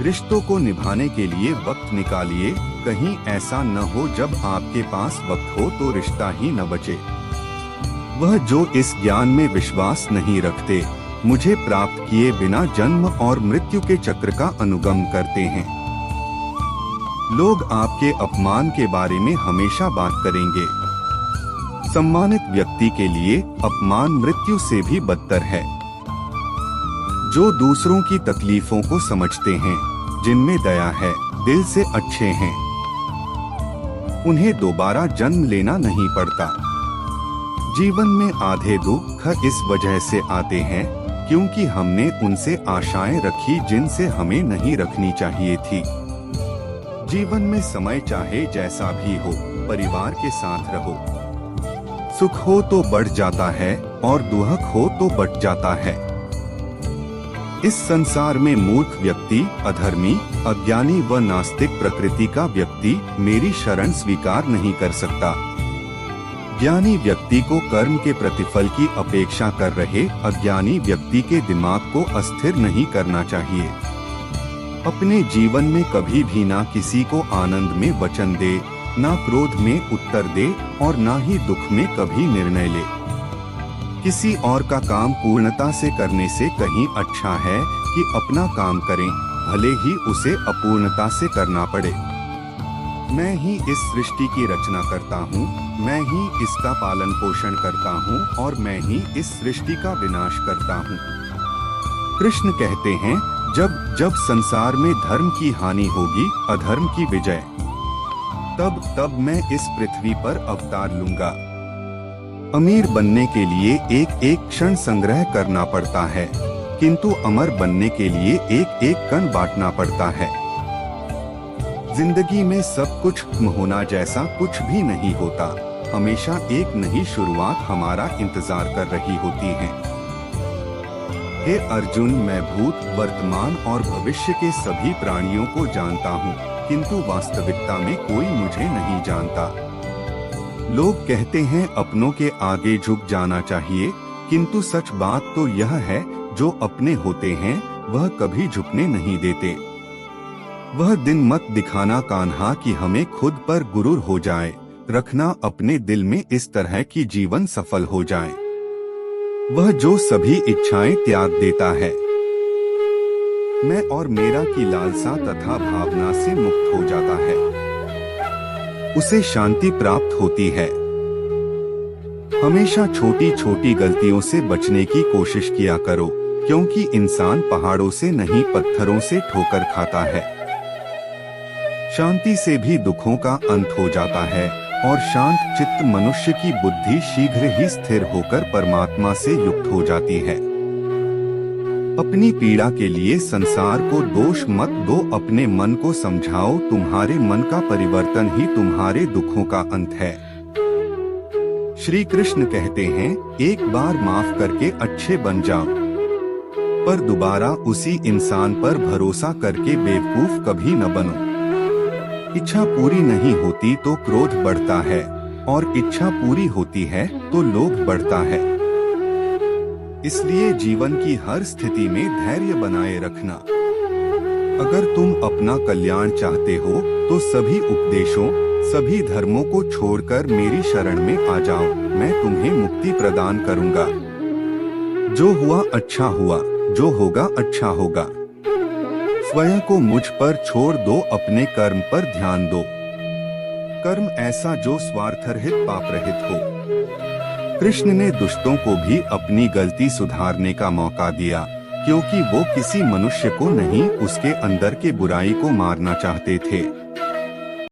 रिश्तों को निभाने के लिए वक्त निकालिए, कहीं ऐसा न हो जब आपके पास वक्त हो तो रिश्ता ही न बचे। वह जो इस ज्ञान में विश्वास नहीं रखते, मुझे प्राप्त किए बिना जन्म और मृत्यु के चक्र का अनुगम करते हैं। लोग आपके अपमान के बारे में हमेशा बात करेंगे। सम्मानित व्यक्ति के लिए अपमान मृत्यु से भी बदतर है। जो दूसरों की तकलीफों को समझते हैं, जिनमें दया है, दिल से अच्छे हैं, उन्हें दोबारा जन्म लेना नहीं पड़ता। जीवन में आधे दुख इस वजह से आते हैं क्योंकि हमने उनसे आशाएं रखी जिनसे हमें नहीं रखनी चाहिए थी। जीवन में समय चाहे जैसा भी हो, परिवार के साथ रहो। सुख हो तो बढ़ जाता है और दुख हो तो बट जाता है। इस संसार में मूर्ख व्यक्ति, अधर्मी, अज्ञानी व नास्तिक प्रकृति का व्यक्ति मेरी शरण स्वीकार नहीं कर सकता। ज्ञानी व्यक्ति को कर्म के प्रतिफल की अपेक्षा कर रहे अज्ञानी व्यक्ति के दिमाग को अस्थिर नहीं करना चाहिए। अपने जीवन में कभी भी ना किसी को आनंद में वचन दे, ना क्रोध में उत्तर दे और ना ही दुख में कभी निर्णय ले। किसी और का काम पूर्णता से करने से कहीं अच्छा है कि अपना काम करें, भले ही उसे अपूर्णता से करना पड़े। मैं ही इस सृष्टि की रचना करता हूँ, मैं ही इसका पालन पोषण करता हूँ और मैं ही इस सृष्टि का विनाश करता हूँ। कृष्ण कहते हैं, जब जब संसार में धर्म की हानि होगी, अधर्म की विजय, तब तब मैं इस पृथ्वी पर अवतार लूंगा। अमीर बनने के लिए एक एक क्षण संग्रह करना पड़ता है, किंतु अमर बनने के लिए एक एक कण बांटना पड़ता है। जिंदगी में सब कुछ होना जैसा कुछ भी नहीं होता। हमेशा एक नई शुरुआत हमारा इंतजार कर रही होती है। हे अर्जुन, मैं भूत, वर्तमान और भविष्य के सभी प्राणियों को जानता हूँ, किंतु वास्तविकता में कोई मुझे नहीं जानता। लोग कहते हैं अपनों के आगे झुक जाना चाहिए, किंतु सच बात तो यह है, जो अपने होते हैं वह कभी झुकने नहीं देते। वह दिन मत दिखाना कान्हा कि हमें खुद पर गुरूर हो जाए, रखना अपने दिल में इस तरह की जीवन सफल हो जाए। वह जो सभी इच्छाएं त्याग देता है, मैं और मेरा की लालसा तथा भावना से मुक्त हो जाता है, उसे शांति प्राप्त होती है। हमेशा छोटी छोटी गलतियों से बचने की कोशिश किया करो, क्योंकि इंसान पहाड़ों से नहीं पत्थरों से ठोकर खाता है। शांति से भी दुखों का अंत हो जाता है और शांत चित्त मनुष्य की बुद्धि शीघ्र ही स्थिर होकर परमात्मा से युक्त हो जाती है। अपनी पीड़ा के लिए संसार को दोष मत दो, अपने मन को समझाओ, तुम्हारे मन का परिवर्तन ही तुम्हारे दुखों का अंत है। श्री कृष्ण कहते हैं, एक बार माफ करके अच्छे बन जाओ, पर दोबारा उसी इंसान पर भरोसा करके बेवकूफ कभी न बनो। इच्छा पूरी नहीं होती तो क्रोध बढ़ता है और इच्छा पूरी होती है तो लोभ बढ़ता है। इसलिए जीवन की हर स्थिति में धैर्य बनाए रखना। अगर तुम अपना कल्याण चाहते हो तो सभी उपदेशों, सभी धर्मों को छोड़कर मेरी शरण में आ जाओ, मैं तुम्हें मुक्ति प्रदान करूंगा। जो हुआ अच्छा हुआ, जो होगा अच्छा होगा। स्वयं को मुझ पर छोड़ दो, अपने कर्म पर ध्यान दो। कर्म ऐसा जो स्वार्थरहित पाप रहित हो। कृष्ण ने दुष्टों को भी अपनी गलती सुधारने का मौका दिया, क्योंकि वो किसी मनुष्य को नहीं, उसके अंदर के बुराई को मारना चाहते थे।